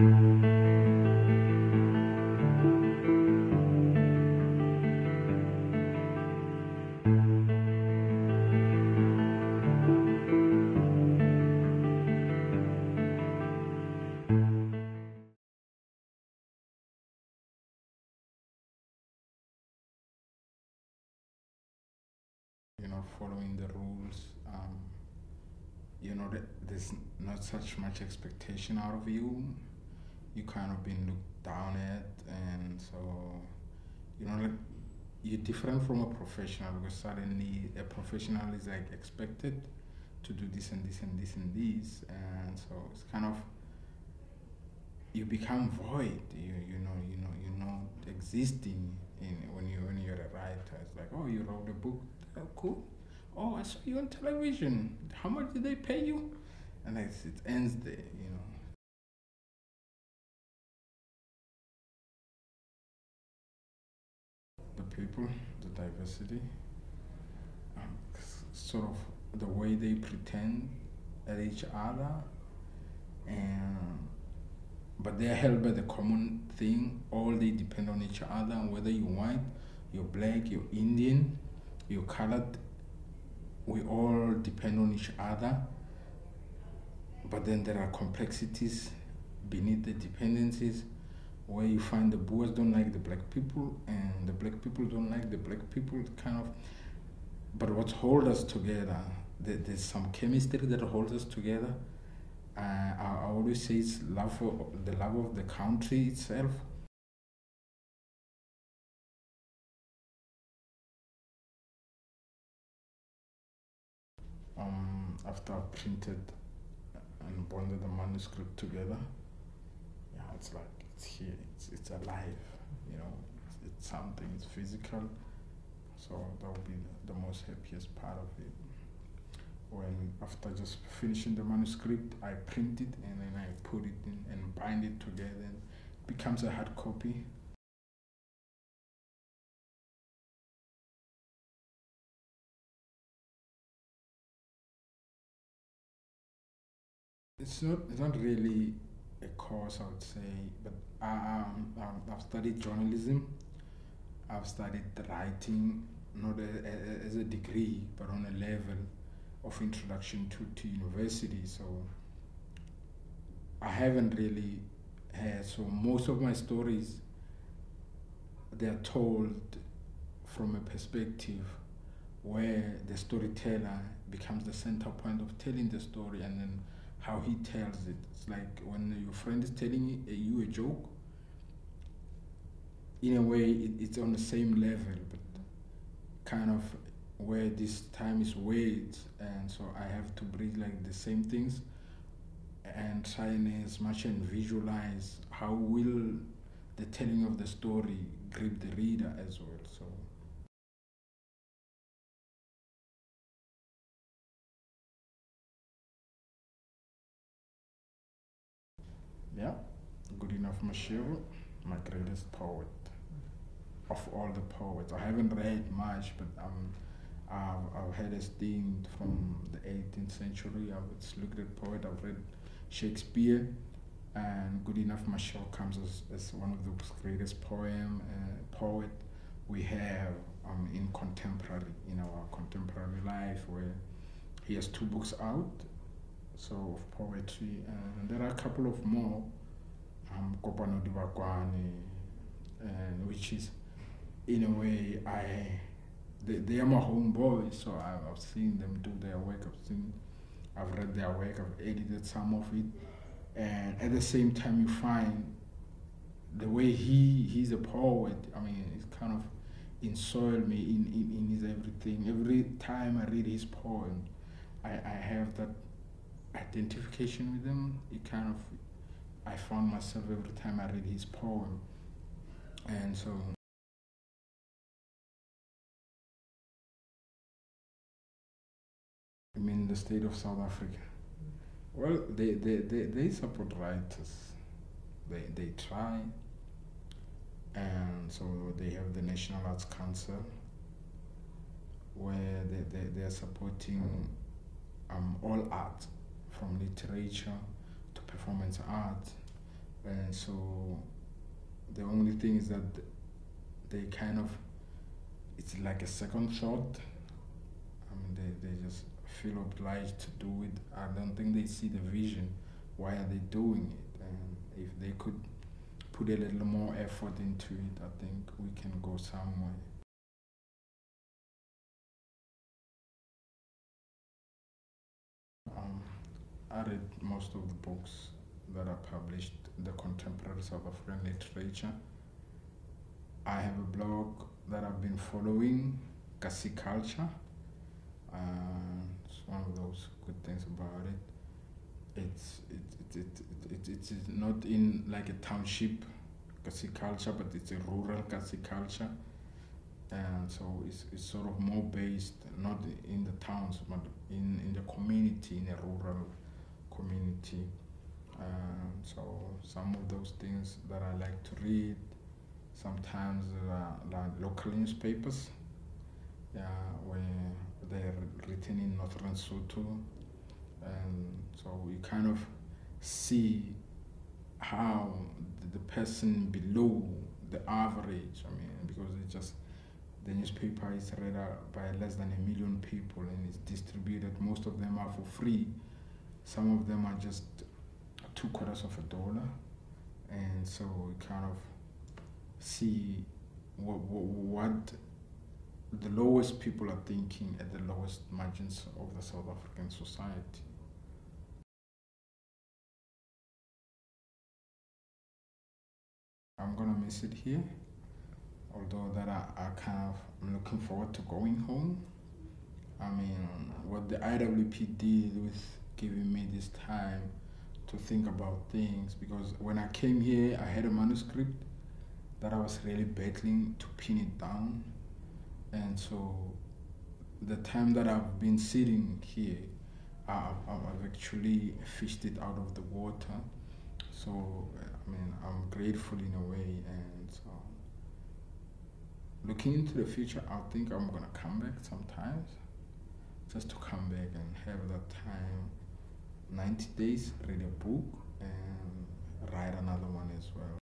Following the rules. There's not such much expectation out of you. You kind of been looked down at, and so like you're different from a professional because suddenly a professional is like expected to do this and this and this and this, and so it's kind of you become void. You're not existing in when you're a writer. It's like, oh, you wrote a book, oh, cool. Oh, I saw you on television. How much did they pay you? And it ends there. The people, the diversity, sort of the way they pretend at each other, and but they're held by the common thing. All they depend on each other, and whether you're white, you're black, you're Indian, you're colored, we all depend on each other. But then there are complexities beneath the dependencies where you find the Boers don't like the black people and the black people don't like the black people, kind of. But what holds us together, there's some chemistry that holds us together. I always say it's the love of the country itself. After I've printed and bonded the manuscript together, yeah, it's like it's here, it's alive, it's something, it's physical. So that would be the most happiest part of it. When after just finishing the manuscript, I print it and then I put it in and bind it together, and it becomes a hard copy. It's not really a course, I would say, but I've studied journalism. I've studied writing, not as a degree, but on a level of introduction to university. So I haven't really had, so most of my stories, they're told from a perspective where the storyteller becomes the center point of telling the story, and then how he tells it. It's like when your friend is telling you a joke, in a way it's on the same level, but kind of where this time is weighed, and so I have to bring like the same things and try and as much and visualize how will the telling of the story grip the reader as well. So yeah, good enough Mashiro, my greatest poet of all the poets. I haven't read much, but I've had a stint from the 18th century. I've looked at poet. I've read Shakespeare, and Good Enough Marshall comes as one of the greatest poet we have in our contemporary life, where he has two books out, so of poetry, and there are a couple of more, Kopano Dibakwane, and which is in a way they are my homeboys, so I've seen them do their work. I've read their work. I've edited some of it, and at the same time, you find the way he's a poet. I mean, it's kind of ensoiled me in his everything. Every time I read his poem, I have that identification with him. It kind of I found myself every time I read his poem, and so. I mean, the state of South Africa. Well, they support writers. They try, and so they have the National Arts Council, where they're supporting all art, from literature to performance art, And so the only thing is that they kind of, it's like a second thought. I mean, they just feel obliged to do it. I don't think they see the vision. Why are they doing it? And if they could put a little more effort into it, I think we can go somewhere. Um, I read most of the books that are published in the contemporary South African literature. I have a blog that I've been following, Kasi Culture. It's one of those good things about it. It's not in like a township Kasi culture, but it's a rural Kasi culture, and so it's sort of more based not in the towns but in the community, in a rural community. So some of those things that I like to read, sometimes like local newspapers, yeah, where they're written in Northern Lesotho, and so you kind of see how the person below the average, I mean, because it's just the newspaper is read by less than 1 million people and it's distributed. Most of them are for free. Some of them are just $0.0025, and so we kind of see what the lowest people are thinking at the lowest margins of the South African society. I'm gonna miss it here, although that I kind of am looking forward to going home. I mean, what the IWP did with giving me this time to think about things, because when I came here, I had a manuscript that I was really battling to pin it down, and so the time that I've been sitting here, I've actually fished it out of the water. So, I mean, I'm grateful in a way, and so looking into the future, I think I'm gonna come back sometimes, just to come back and have that time, 90 days, read a book, and write another one as well.